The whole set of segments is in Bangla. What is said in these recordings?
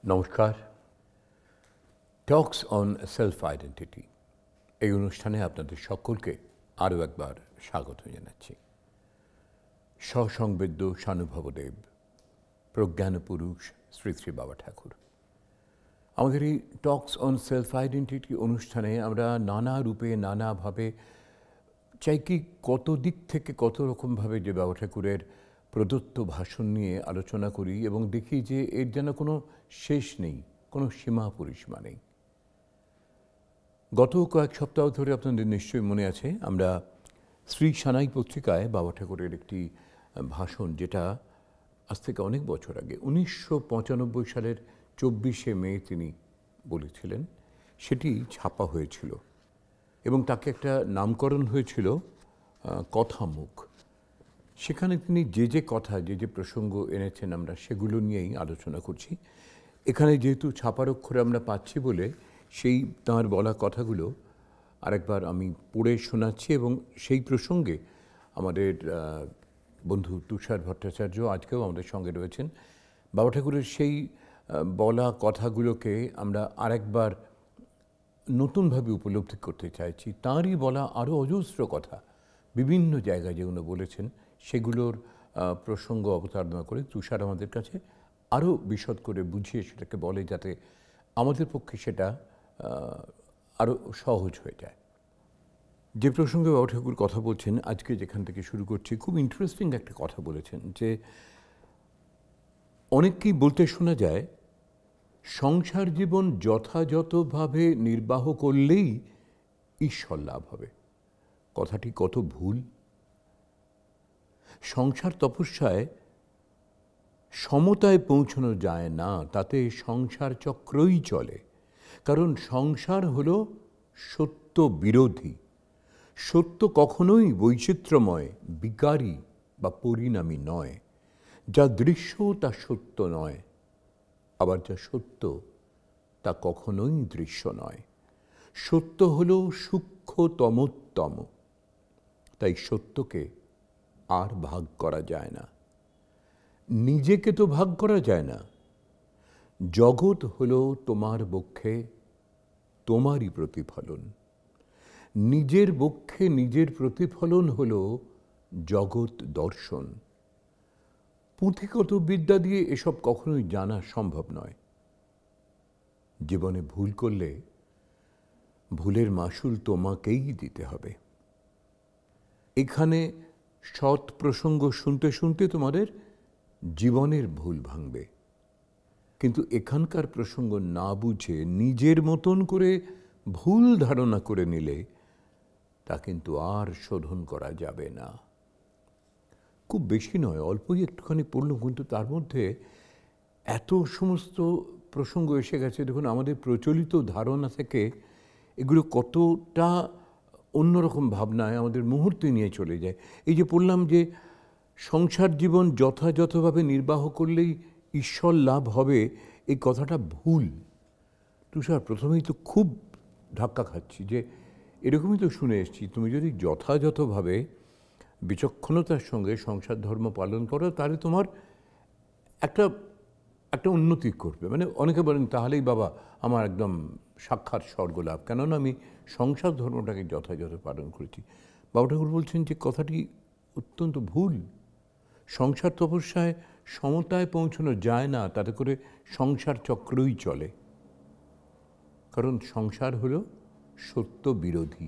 নমস্কার। টক্স অন সেলফ আইডেন্টিটি এই অনুষ্ঠানে আপনাদের সকলকে আরও একবার স্বাগত জানাচ্ছি। সসংবেদ্য সানুভবদেব, প্রজ্ঞানপুরুষ শ্রী শ্রী বাবা ঠাকুর। আমাদের এই টক্স অন সেলফ আইডেন্টিটি অনুষ্ঠানে আমরা নানা রূপে নানাভাবে চাই কি কত দিক থেকে কত রকমভাবে যে বাবা ঠাকুরের প্রদত্ত ভাষণ নিয়ে আলোচনা করি এবং দেখি যে এর যেন কোনো শেষ নেই, কোনো সীমা পরিসীমা নেই। গত কয়েক সপ্তাহ ধরে আপনাদের নিশ্চয়ই মনে আছে আমরা শ্রী সানাই পত্রিকায় বাবা ঠাকুরের একটি ভাষণ, যেটা আজ থেকে অনেক বছর আগে 1995 সালের 24শে মে তিনি বলেছিলেন, সেটি ছাপা হয়েছিল এবং তাকে একটা নামকরণ হয়েছিল কথামুখ। সেখানে তিনি যে কথা যে প্রসঙ্গ এনেছেন আমরা সেগুলো নিয়েই আলোচনা করছি। এখানে যেহেতু ছাপার অক্ষরে আমরা পাচ্ছি বলে সেই তাঁর বলা কথাগুলো আরেকবার আমি পড়ে শোনাচ্ছি এবং সেই প্রসঙ্গে আমাদের বন্ধু তুষার ভট্টাচার্য আজকেও আমাদের সঙ্গে রয়েছেন। বাবা ঠাকুরের সেই বলা কথাগুলোকে আমরা আরেকবার নতুনভাবে উপলব্ধি করতে চাইছি। তাঁরই বলা আরও অজস্র কথা বিভিন্ন জায়গায় যেগুলো বলেছেন সেগুলোর প্রসঙ্গ অবতারণা করে তুষার আমাদের কাছে আরও বিশদ করে বুঝিয়ে সেটাকে বলে, যাতে আমাদের পক্ষে সেটা আরও সহজ হয়ে যায়। যে প্রসঙ্গে বাবা ঠাকুর কথা বলছেন আজকে, যেখান থেকে শুরু করছি, খুব ইন্টারেস্টিং একটা কথা বলেছেন যে অনেককেই বলতে শোনা যায় সংসার জীবন যথাযথভাবে নির্বাহ করলেই ঈশ্বর লাভ হবে। কথাটি কত ভুল। সংসার তপস্যায় সমতায় পৌঁছানো যায় না, তাতে সংসার চক্রই চলে। কারণ সংসার হলো সত্য বিরোধী। সত্য কখনোই বৈচিত্র্যময়, বিকারী বা পরিণামী নয়। যা দৃশ্য তা সত্য নয়, আবার যা সত্য তা কখনোই দৃশ্য নয়। সত্য হলো সূক্ষ্মতমোত্তম, তাই সত্যকে আর ভাগ করা যায় না। নিজেকে তো ভাগ করা যায় না। জগৎ হলো তোমার বক্ষে তোমারই প্রতিফলন। নিজের বক্ষে নিজের প্রতিফলন হলো জগৎ দর্শন। পুঁথিগত বিদ্যা দিয়ে এসব কখনোই জানা সম্ভব নয়। জীবনে ভুল করলে ভুলের মাসুল তোমাকেই দিতে হবে। এখানে সৎ প্রসঙ্গ শুনতে শুনতে তোমাদের জীবনের ভুল ভাঙবে, কিন্তু এখানকার প্রসঙ্গ না বুঝে নিজের মতন করে ভুল ধারণা করে নিলে তা কিন্তু আর শোধন করা যাবে না। খুব বেশি নয়, অল্পই একটুখানি পড়ল, কিন্তু তার মধ্যে এত সমস্ত প্রসঙ্গ এসে গেছে। দেখুন, আমাদের প্রচলিত ধারণা থেকে এগুলো কতটা অন্যরকম ভাবনায় আমাদের মুহূর্তে নিয়ে চলে যায়। এই যে পড়লাম যে সংসার জীবন যথাযথভাবে নির্বাহ করলেই ঈশ্বর লাভ হবে, এই কথাটা ভুল। তুষার, প্রথমেই তো খুব ধাক্কা খাচ্ছি যে এরকমই তো শুনে এসেছি, তুমি যদি যথাযথভাবে বিচক্ষণতার সঙ্গে সংসার ধর্ম পালন করো তাহলে তোমার একটা উন্নতি করবে। মানে অনেকে বলেন তাহলেই বাবা আমার একদম সাক্ষাৎ স্বর্গ লাভ, কেননা আমি সংসার ধর্মটাকে যথাযথ পালন করেছি। বাবা ঠাকুর বলছেন যে কথাটি অত্যন্ত ভুল। সংসার তপস্যায় সমতায় পৌঁছানো যায় না, তাতে করে সংসার চক্রই চলে। কারণ সংসার হলো সত্য বিরোধী।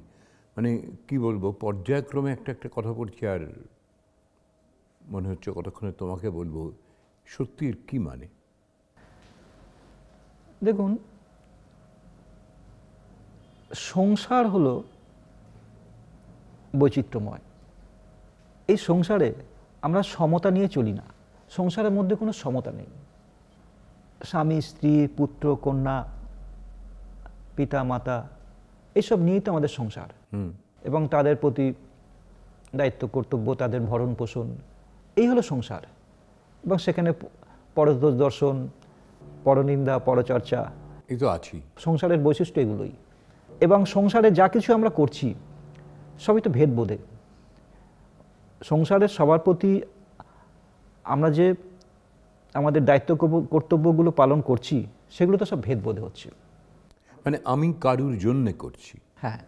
মানে কি বলবো, পর্যায়ক্রমে একটা কথা পড়ছি আর মনে হচ্ছে কতক্ষণে তোমাকে বলবো সত্যির কি মানে। দেখুন, সংসার হলো বৈচিত্র্যময়। এই সংসারে আমরা সমতা নিয়ে চলি না। সংসারের মধ্যে কোনো সমতা নেই। স্বামী স্ত্রী, পুত্র কন্যা, পিতা মাতা, এইসব নিয়েই তো আমাদের সংসার। এবং তাদের প্রতি দায়িত্ব কর্তব্য, তাদের ভরণ পোষণ, এই হলো সংসার। এবং সেখানে পরদোষ দর্শন, পরনিন্দা, পরচর্চা, এই তো আছি। সংসারের বৈশিষ্ট্য এগুলোই। এবং সংসারে যা কিছু আমরা করছি সবই তো ভেদবোধে। সংসারের সবার প্রতি আমরা যে আমাদের দায়িত্ব কর্তব্যগুলো পালন করছি সেগুলো তো সব ভেদবোধে হচ্ছে। মানে আমি কারুর জন্য করছি, হ্যাঁ,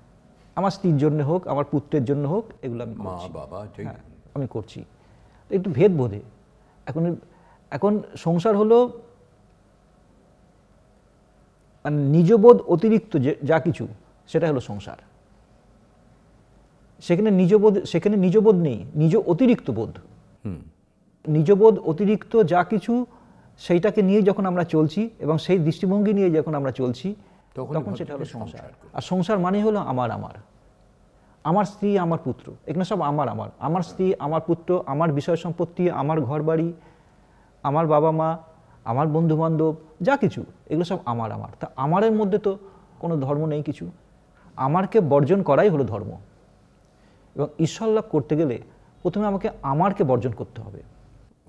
আমার স্ত্রীর জন্য হোক, আমার পুত্রের জন্য হোক, এগুলো আমি মা করছি, বাবা ঠিক। হ্যাঁ আমি করছি, একটু ভেদবোধে। এখন এখন সংসার হলো মানে নিজবোধ অতিরিক্ত যে যা কিছু, সেটা হলো সংসার। সেখানে নিজবোধ নেই, নিজ অতিরিক্ত বোধ। নিজবোধ অতিরিক্ত যা কিছু, সেইটাকে নিয়ে যখন আমরা চলছি এবং সেই দৃষ্টিভঙ্গি নিয়ে যখন আমরা চলছি, তখন সেটা হলো সংসার। আর সংসার মানে হলো আমার আমার আমার স্ত্রী, আমার পুত্র, এখানে সব আমার আমার আমার স্ত্রী, আমার পুত্র, আমার বিষয় সম্পত্তি, আমার ঘরবাড়ি, আমার বাবা মা, আমার বন্ধু বান্ধব, যা কিছু, এগুলো সব আমার আমার। তা আমারের মধ্যে তো কোনো ধর্ম নেই কিছু। আমারকে বর্জন করাই হলো ধর্ম। এবং ঈশ্বর লাভ করতে গেলে প্রথমে আমাকে আমারকে বর্জন করতে হবে।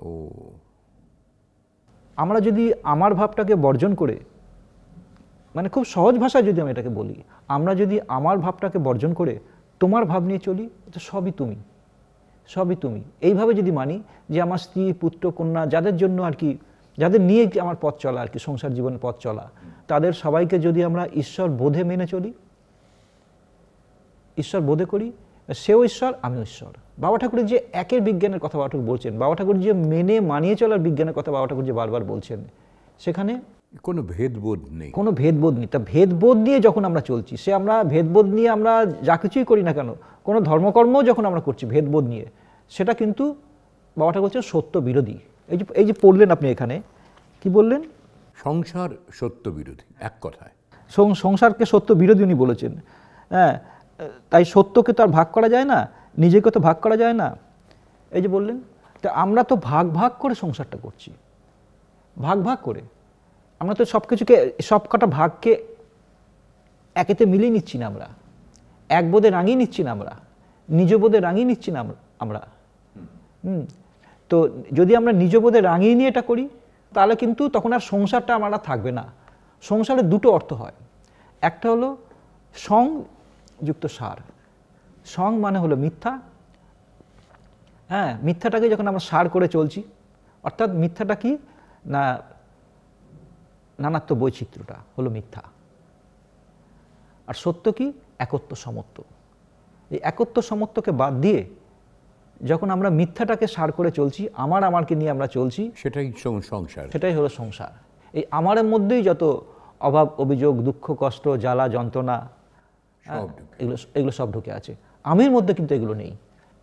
ও, আমরা যদি আমার ভাবটাকে বর্জন করে, মানে খুব সহজ ভাষায় যদি আমি এটাকে বলি, আমরা যদি আমার ভাবটাকে বর্জন করে তোমার ভাব নিয়ে চলি, তো সবই তুমি, সবই তুমি, এইভাবে যদি মানি যে আমার স্ত্রী, পুত্র, কন্যা, যাদের জন্য আর কি, যাদের নিয়ে আমার পথ চলা আর কি, সংসার জীবনের পথ চলা, তাদের সবাইকে যদি আমরা ঈশ্বর বোধে মেনে চলি, ঈশ্বর বোধে করি, সেও ঈশ্বর, আমিও ঈশ্বর। বাবা ঠাকুরের যে একের বিজ্ঞানের কথা বাবা ঠাকুর বলছেন, বাবা ঠাকুর যে মেনে মানিয়ে চলার বিজ্ঞানের কথা বাবা ঠাকুর যে বারবার বলছেন, সেখানে কোনো ভেদবোধ নেই, কোনো ভেদবোধ নেই। তা ভেদবোধ নিয়ে যখন আমরা চলছি, সে আমরা ভেদবোধ নিয়ে আমরা যা কিছুই করি না কেন, কোনো ধর্মকর্মও যখন আমরা করছি ভেদবোধ নিয়ে, সেটা কিন্তু বাবা ঠাকুর বলছেন সত্য বিরোধী। এই যে পড়লেন আপনি এখানে, কি বললেন? সংসার সত্য বিরোধী, এক কথায় সংসারকে সত্য বিরোধী উনি বলেছেন। হ্যাঁ, তাই সত্যকে তো আর ভাগ করা যায় না, নিজেকে তো ভাগ করা যায় না। এই যে বললেন, তা আমরা তো ভাগ ভাগ করে সংসারটা করছি, ভাগ ভাগ করে। আমরা তো সব কিছুকে, সব কটা ভাগকে একেতে মিলিয়ে নিচ্ছি না আমরা, এক বোধে রাঙিয়ে নিচ্ছি না আমরা, নিজ বোধে রাঙিয়ে নিচ্ছি না আমরা। তো যদি আমরা নিজ বোধে রাঙিয়ে নিয়ে এটা করি, তাহলে কিন্তু তখন আর সংসারটা আমার আর থাকবে না। সংসারের দুটো অর্থ হয়, একটা হলো সং যুক্ত সার। সং মানে হলো মিথ্যা, হ্যাঁ, মিথ্যাটাকে যখন আমরা সার করে চলছি, অর্থাৎ মিথ্যাটা কি না, নানাত্ব বৈচিত্র্যটা হলো মিথ্যা। আর সত্য কি? একত্ব সমত্ব। এই একত্ব সমত্বকে বাদ দিয়ে যখন আমরা মিথ্যাটাকে সার করে চলছি, আমারকে নিয়ে আমরা চলছি, সেটাই সংসার, সেটাই হলো সংসার। এই আমারের মধ্যেই যত অভাব, অভিযোগ, দুঃখ, কষ্ট, জ্বালা, যন্ত্রণা, এগুলো সব ঢুকে আছে। আমির মধ্যে কিন্তু এগুলো নেই।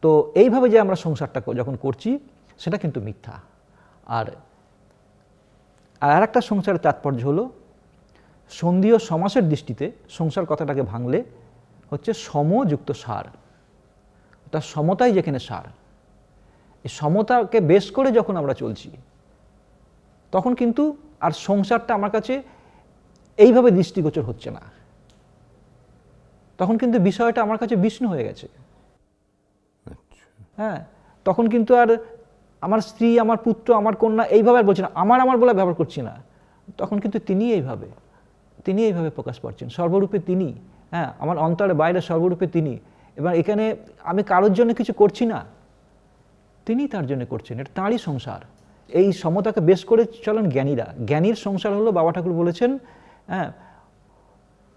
তো এইভাবে যে আমরা সংসারটা যখন করছি, সেটা কিন্তু মিথ্যা। আর একটা সংসারের তাৎপর্য হলো, সন্ধিও সমাসের দৃষ্টিতে সংসার কথাটাকে ভাঙলে হচ্ছে সমযুক্ত সার। তার সমতাই যেখানে সার, এই সমতাকে বেশ করে যখন আমরা চলছি, তখন কিন্তু আর সংসারটা আমার কাছে এইভাবে দৃষ্টিগোচর হচ্ছে না। তখন কিন্তু বিষয়টা আমার কাছে বিষ্ণু হয়ে গেছে। হ্যাঁ, তখন কিন্তু আর আমার স্ত্রী, আমার পুত্র, আমার কন্যা এইভাবে আর বলছি না, আমার বলে ব্যবহার করছি না। তখন কিন্তু তিনি এইভাবে প্রকাশ পাচ্ছেন, সর্বরূপে তিনি। হ্যাঁ, আমার অন্তরে বাইরে সর্বরূপে তিনি। এবার এখানে আমি কারোর জন্য কিছু করছি না, তিনি তার জন্য করছেন। এটা তাঁরই সংসার। এই সমতাকে বেশ করে চলেন জ্ঞানীরা। জ্ঞানীর সংসার হলো, বাবা ঠাকুর বলেছেন, হ্যাঁ,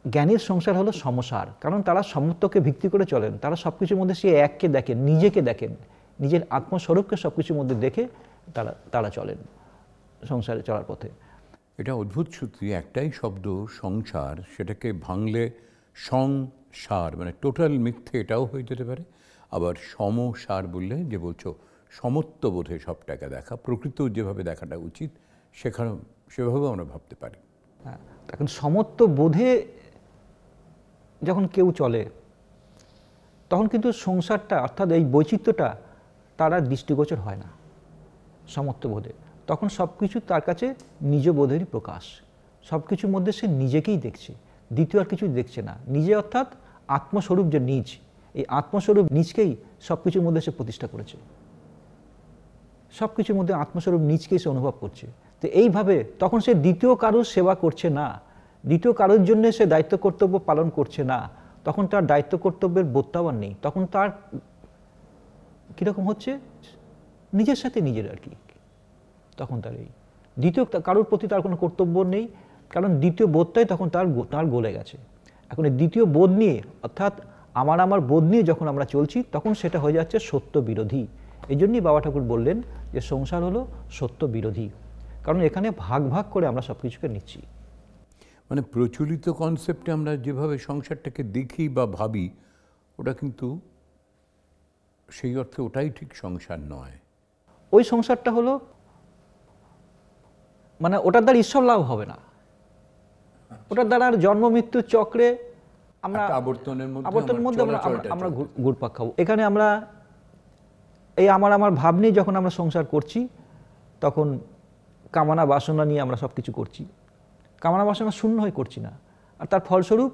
জ্ঞানীর সংসার হলো সমসার। কারণ তারা সমত্বকে ভিত্তি করে চলেন। তারা সব কিছুর মধ্যে সে এককে দেখেন, নিজেকে দেখেন, নিজের আত্মস্বরূপকে সব কিছুর মধ্যে দেখে তারা চলেন সংসারে চলার পথে। এটা অদ্ভুত সূত্রে একটাই শব্দ সংসার, সেটাকে ভাঙলে সংসার মানে টোটাল মিথ্যে এটাও হয়ে যেতে পারে। আবার সমসার বললে যে বলছো সমত্ববোধে সবটাকে দেখা, প্রকৃত যেভাবে দেখাটা উচিত সেভাবেও আমরা ভাবতে পারি। হ্যাঁ, এখন সমত্ব বোধে যখন কেউ চলে, তখন কিন্তু সংসারটা অর্থাৎ এই বৈচিত্র্যটা তার আর দৃষ্টিগোচর হয় না সমত্ববোধে। তখন সব কিছু তার কাছে নিজ বোধেরই প্রকাশ। সব কিছুর মধ্যে সে নিজেকেই দেখছে, দ্বিতীয় আর কিছুই দেখছে না। নিজে অর্থাৎ আত্মস্বরূপ যে নিজ, এই আত্মস্বরূপ নিজকেই সব কিছুর মধ্যে সে প্রতিষ্ঠা করেছে। সব কিছুর মধ্যে আত্মস্বরূপ নিজকেই সে অনুভব করছে। তো এইভাবে তখন সে দ্বিতীয় কারোর সেবা করছে না, দ্বিতীয় কারোর জন্য সে দায়িত্ব কর্তব্য পালন করছে না। তখন তার দায়িত্ব কর্তব্যের বোধটাও আর নেই। তখন তার কীরকম হচ্ছে, নিজের সাথে নিজের আর কি। তখন তার এই দ্বিতীয় কারোর প্রতি তার কোনো কর্তব্য নেই, কারণ দ্বিতীয় বোধটাই তখন তার গলে গেছে। এখন এই দ্বিতীয় বোধ নিয়ে, অর্থাৎ আমার বোধ নিয়ে যখন আমরা চলছি, তখন সেটা হয়ে যাচ্ছে সত্য বিরোধী। এই জন্যই বাবা ঠাকুর বললেন যে সংসার হলো সত্য বিরোধী, কারণ এখানে ভাগ ভাগ করে আমরা সব কিছুকে নিচ্ছি। মানে প্রচলিত কনসেপ্টে আমরা যেভাবে সংসারটাকে দেখি বা ভাবি, ওটা কিন্তু সেই অর্থে ওটাই ঠিক সংসার নয়। ওই সংসারটা হলো, মানে ওটার দ্বারা ঈশ্বর লাভ হবে না, ওটার দ্বারা আর জন্ম মৃত্যুর চক্রে আমরা আবর্তনের মধ্যে আমরা ঘুরপাক খাবো। এখানে আমরা এই আমার ভাব নিয়ে যখন আমরা সংসার করছি, তখন কামনা বাসনা নিয়ে আমরা সব কিছু করছি। কামনা বাসনা শূন্য হয়ে করছি না, আর তার ফলস্বরূপ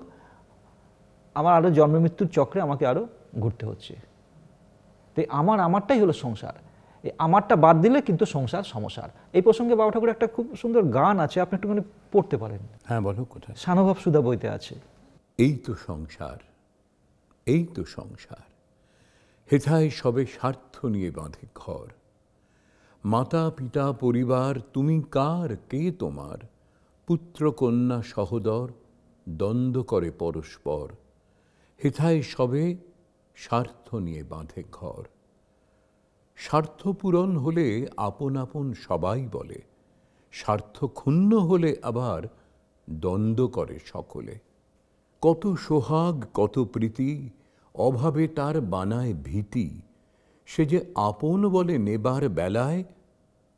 আমার আরও জন্ম মৃত্যুর চক্রে আমাকে আরও ঘুরতে হচ্ছে। তো আমারটাই হলো সংসার। এই আমারটা বাদ দিলে কিন্তু সংসার সমসার। এই প্রসঙ্গে বাবা ঠাকুর একটা খুব সুন্দর গান আছে, আপনি একটুখানি পড়তে পারেন। হ্যাঁ, বলো কোথায়? সানুভাব সুধা বইতে আছে। এই তো সংসার, এই তো সংসার, হেথায় সবে স্বার্থ নিয়ে বাঁধে ঘর। মাতা পিতা পরিবার তুমি কার, কে তোমার? পুত্র কন্যা সহোদর দ্বন্দ্ব করে পরস্পর। হেথায় সবে স্বার্থ নিয়ে বাঁধে ঘর। স্বার্থ পূরণ হলে আপন আপন সবাই বলে, স্বার্থ ক্ষুণ্ণ হলে আবার দ্বন্দ্ব করে সকলে। কত সোহাগ কত প্রীতি অভাবে তার বানায় ভীতি। সে যে আপন বলে নেবার বেলায়,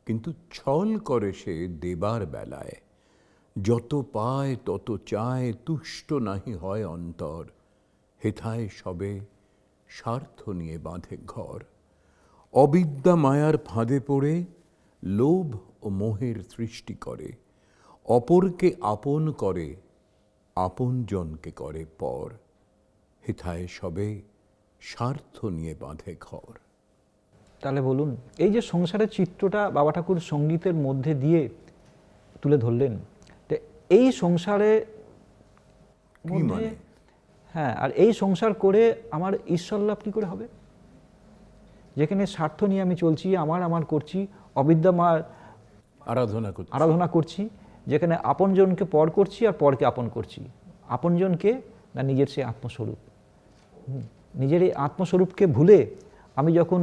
কিন্তু ছল করে সে দেবার বেলায়। যত পায় তত চায়, তুষ্ট নাহি হয় অন্তর। হেথায় সবে স্বার্থ নিয়ে বাঁধে ঘর। অবিদ্যা মায়ার ফাঁদে পড়ে লোভ ও মোহের সৃষ্টি করে। অপরকে আপন করে, আপনজনকে করে পর। হেথায় সবে স্বার্থ নিয়ে বাঁধে ঘর। তাহলে বলুন, এই যে সংসারের চিত্রটা বাবা ঠাকুর সঙ্গীতের মধ্যে দিয়ে তুলে ধরলেন, তো এই সংসারে মধ্যে, হ্যাঁ, আর এই সংসার করে আমার ঈশ্বর লাভ কী করে হবে? যেখানে স্বার্থ নিয়ে আমি চলছি, আমার করছি, অবিদ্যা মার আরাধনা করছি, যেখানে আপনজনকে পর করছি আর পরকে আপন করছি। আপনজনকে না নিজের সে আত্মস্বরূপ, নিজের এই আত্মস্বরূপকে ভুলে আমি যখন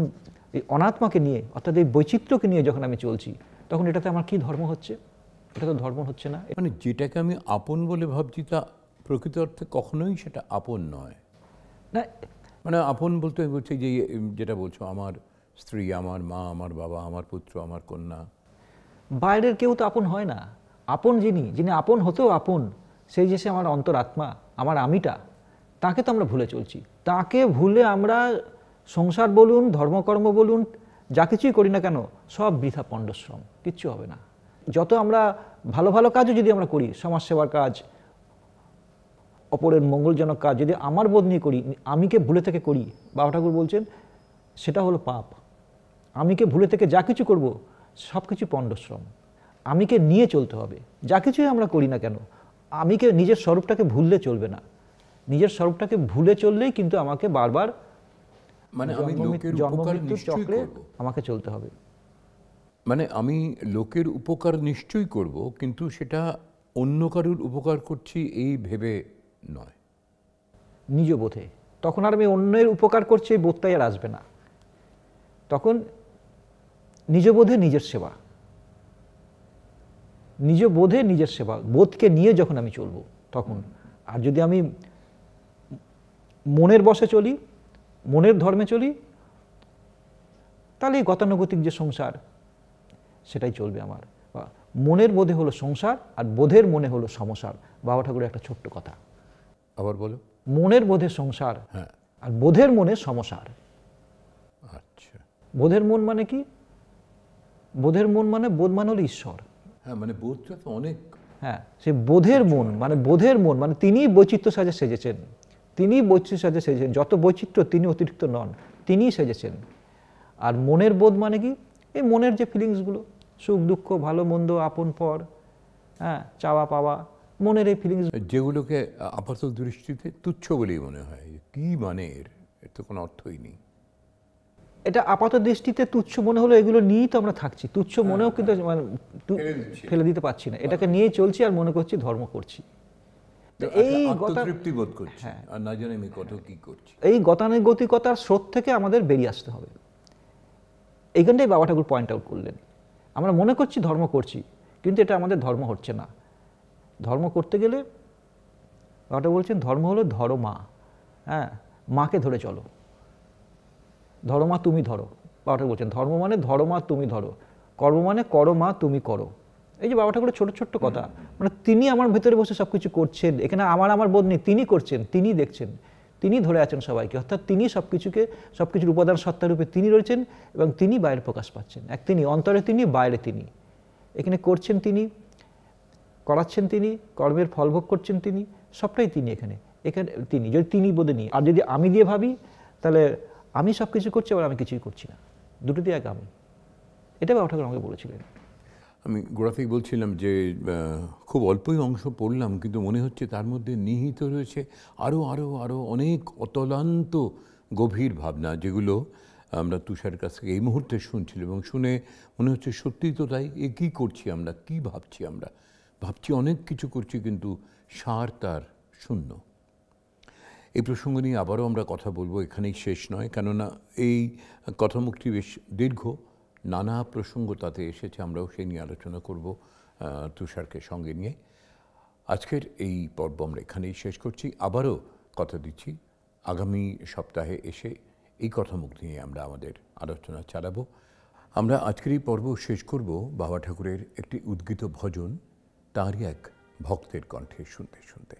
এই অনাত্মাকে নিয়ে, অর্থাৎ এই বৈচিত্র্যকে নিয়ে যখন আমি চলছি, তখন এটাতে আমার কি ধর্ম হচ্ছে? এটা তো ধর্ম হচ্ছে না। মানে যেটাকে আমি আপন বলে ভাবছি, তা প্রকৃত অর্থে কখনোই সেটা আপন নয়। না, মানে আপন বলতে বলছি যে যেটা বলছো, আমার স্ত্রী, আমার মা, আমার বাবা, আমার পুত্র, আমার কন্যা। বাইরের কেউ তো আপন হয় না। আপন যিনি আপন হতেও আপন, সেই যে সে আমার অন্তরাত্মা, আমার আমিটা, তাকে তো আমরা ভুলে চলছি। তাকে ভুলে আমরা সংসার বলুন, ধর্মকর্ম বলুন, যা কিছুই করি না কেন, সব বৃথা পণ্ডশ্রম, কিচ্ছু হবে না। যত আমরা ভালো ভালো কাজও যদি আমরা করি, সমাজসেবার কাজ, অপরের মঙ্গলজনক কাজ যদি আমার বোধ নিয়ে করি, আমিকে ভুলে থেকে করি, বাবা ঠাকুর বলছেন সেটা হলো পাপ। আমিকে ভুলে থেকে যা কিছু করব, সব কিছু পণ্ডশ্রম। আমিকে নিয়ে চলতে হবে, যা কিছুই আমরা করি না কেন। আমিকে, নিজের স্বরূপটাকে ভুললে চলবে না। নিজের স্বরূপটাকে ভুলে চললেই কিন্তু আমাকে বারবার মানে আমি লোকের উপকার নিশ্চয়ই করব, আমাকে চলতে হবে। মানে আমি লোকের উপকার নিশ্চয়ই করব, কিন্তু সেটা অন্য কারুর উপকার করছি এই ভেবে নয়, নিজ বোধে। তখন আর আমি অন্যের উপকার করছি এই বোধটাই আর আসবে না। তখন নিজ বোধে নিজের সেবা, নিজ বোধে নিজের সেবা, বোধকে নিয়ে যখন আমি চলব তখন। আর যদি আমি মনের বশে চলি, মনের ধর্মে চলি, তাহলে এই গতানুগতিক যে সংসার, সেটাই চলবে আমার। মনের বোধে হলো সংসার, আর বোধের মনে হলো সমসার। বাবা ঠাকুরের একটা ছোট্ট কথা, আবার বলো। মনের বোধে সংসার, হ্যাঁ, আর বোধের মনে সমসার। আচ্ছা, বোধের মন মানে কি? বোধের মন মানে, বোধ মানে হলো ঈশ্বর। হ্যাঁ, মানে বোধটা তো অনেক। হ্যাঁ, সে বোধের মন মানে তিনিই বৈচিত্র্য সাজে সেজেছেন, তিনিই বৈচিত্র্য সাজে সেজেছেন। যত বৈচিত্র্য তিনি অতিরিক্ত নন, তিনিই সেজেছেন। আর মনের বোধ মানে কি? এই মনের যে ফিলিংসগুলো, সুখ দুঃখ, ভালো মন্দ, আপন পর, হ্যাঁ, চাওয়া পাওয়া, মনের এই ফিলিংস, যেগুলোকে আপাত দৃষ্টিতে তুচ্ছ বলেই মনে হয়। কি মানে এর তো কোনো অর্থই নেই। এটা আপাত দৃষ্টিতে তুচ্ছ মনে হলো, এগুলো নিয়েই তো আমরা থাকছি, তুচ্ছ মনেও কিন্তু মানে ফেলে দিতে পারছি না, এটাকে নিয়েই চলছি আর মনে করছি ধর্ম করছি। এই আত্মতৃপ্তি বোধ করছি আর না জানি আমি কত কি করছি। এই গতানুগতিকতার স্রোত থেকে আমাদের বেরিয়ে আসতে হবে। এইখানটাই বাবা ঠাকুর পয়েন্ট আউট করলেন। আমরা মনে করছি ধর্ম করছি, কিন্তু এটা আমাদের ধর্ম হচ্ছে না। ধর্ম করতে গেলে বাবাটা বলছেন ধর্ম হলো ধরো মা, হ্যাঁ, মাকে ধরে চলো, ধরো মা তুমি ধরো। বাবাটা বলছেন ধর্ম মানে ধরো মা তুমি ধরো, কর্ম মানে করো মা তুমি করো। এই যে বাবা ঠাকুরের ছোট ছোট্ট কথা, মানে তিনি আমার ভেতরে বসে সব কিছু করছেন, এখানে আমার বোধ নেই, তিনি করছেন, তিনি দেখছেন, তিনি ধরে আছেন সবাইকে, অর্থাৎ তিনি সব কিছুর উপাদান সত্তারূপে তিনি রয়েছেন এবং তিনি বাইরে প্রকাশ পাচ্ছেন। এক তিনি, অন্তরে তিনি, বাইরে তিনি, এখানে করছেন তিনি, করাচ্ছেন তিনি, কর্মের ফলভোগ করছেন তিনি, সবটাই তিনি এখানে তিনি। যদি তিনি বোধে নিই, আর যদি আমি দিয়ে ভাবি, তাহলে আমি সব কিছু করছি আবার আমি কিছুই করছি না, দুটো দিয়ে এক আমি। এটা বাবা ঠাকুর আমাকে বলেছিলেন। আমি গোড়া থেকে বলছিলাম যে খুব অল্পই অংশ পড়লাম, কিন্তু মনে হচ্ছে তার মধ্যে নিহিত রয়েছে আরও আরও আরও অনেক অতলান্ত গভীর ভাবনা, যেগুলো আমরা তুষারের কাছ থেকে এই মুহূর্তে শুনছিলাম এবং শুনে মনে হচ্ছে সত্যিই তো তাই। এ কী করছি আমরা, কী ভাবছি আমরা? ভাবছি অনেক কিছু করছি, কিন্তু সার তার শূন্য। এই প্রসঙ্গ নিয়ে আবারও আমরা কথা বলবো, এখানেই শেষ নয়, কেননা এই কথামুখটি বেশ দীর্ঘ, নানা প্রসঙ্গ তাতে এসেছে, আমরাও সেই নিয়ে আলোচনা করব তুষারকে সঙ্গে নিয়ে। আজকের এই পর্ব আমরা এখানেই শেষ করছি। আবারও কথা দিচ্ছি আগামী সপ্তাহে এসে এই কথামুখ নিয়ে আমরা আমাদের আলোচনা চালাবো। আমরা আজকের এই পর্ব শেষ করব বাবা ঠাকুরের একটি উদ্গীত ভজন, তাঁরই এক ভক্তের কণ্ঠে শুনতে শুনতে।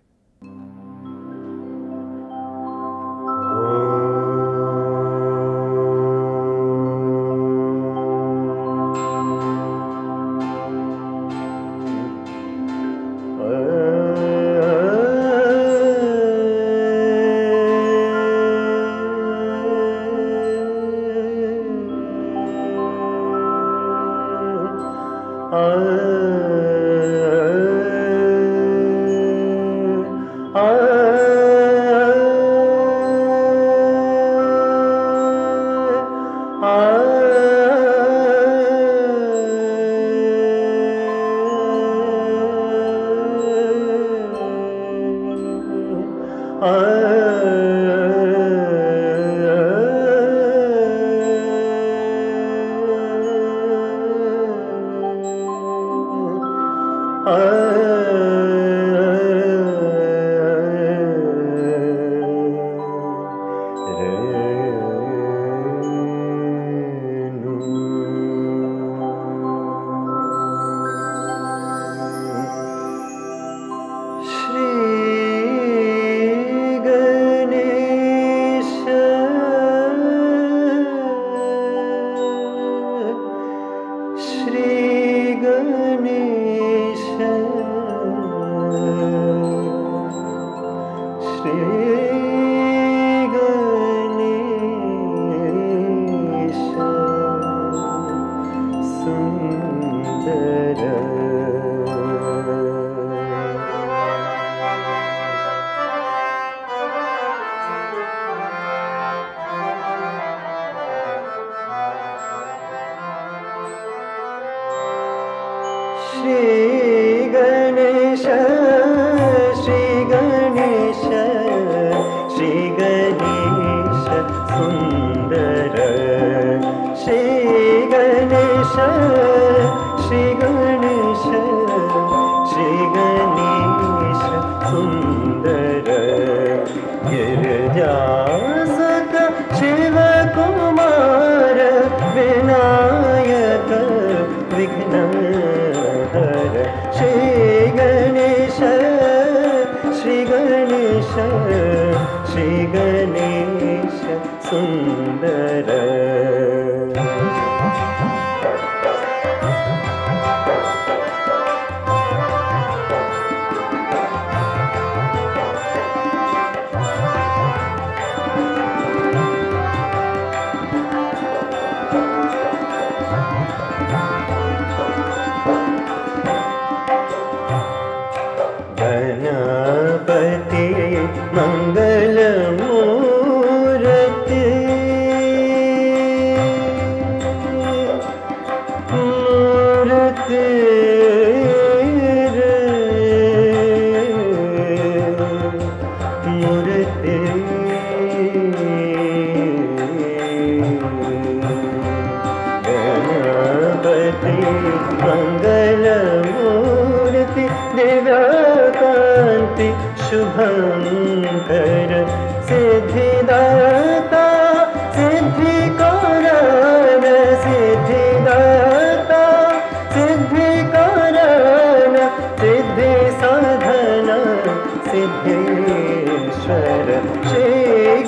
दिव्यकान्ति शुभङ्कर सिद्धिदाता सिद्धिकारण सिद्धिदाता सिद्धिकारण सिद्धि साधन सिद्धेश्वर श्री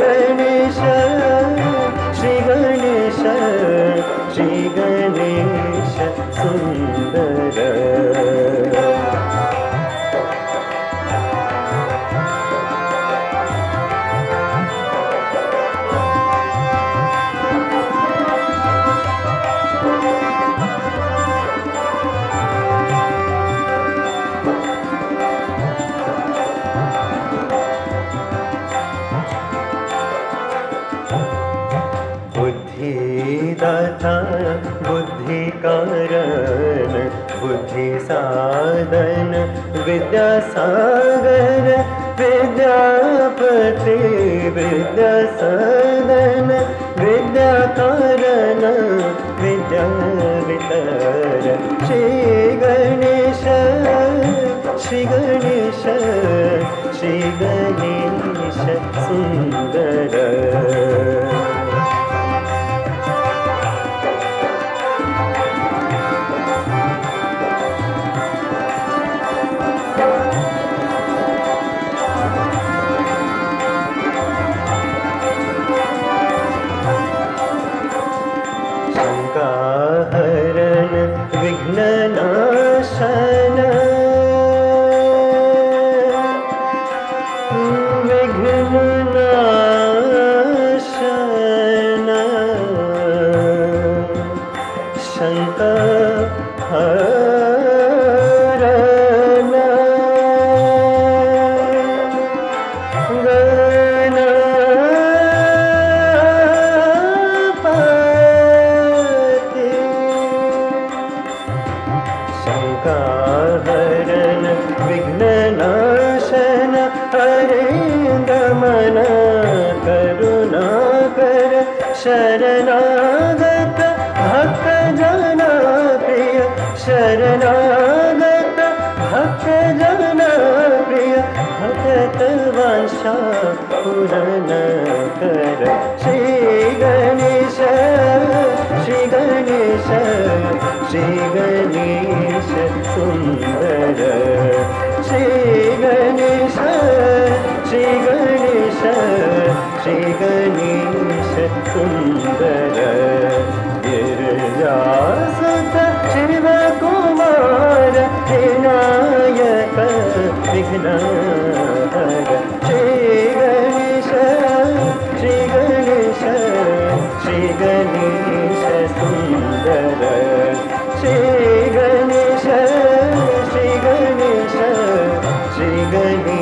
गणेश श्री गणेश श्री गणेश सुंदर बुद्धिदाता बुद्धि कारण बुद्धि साधन विद्या सागर विद्यापति विद्या साधन विद्या कारण विद्या वितर श्री गणेश श्री गणेश श्री गणेश सुंदर हरण विघ्ननाशन विघ्ननाशन शंकर हरण हरण विघ्ननाशन हरे दमन करुणाकर शरणागत भक्त जना प्रिय शरणागत भक्त जना प्रिय भक्त वांछा पूर्ण कर श्री गणेश श्री गणेश श्री गणेश सुंदर श्री गणेश श्री गणेश श्री गणेश सुंदर गिरिजासुत शिव कुमार विनायक विघ्नहर श्री गणेश श्री गणेश श्री गणेश सुंदर श्री गणेश श्री गणेश श्री गणेश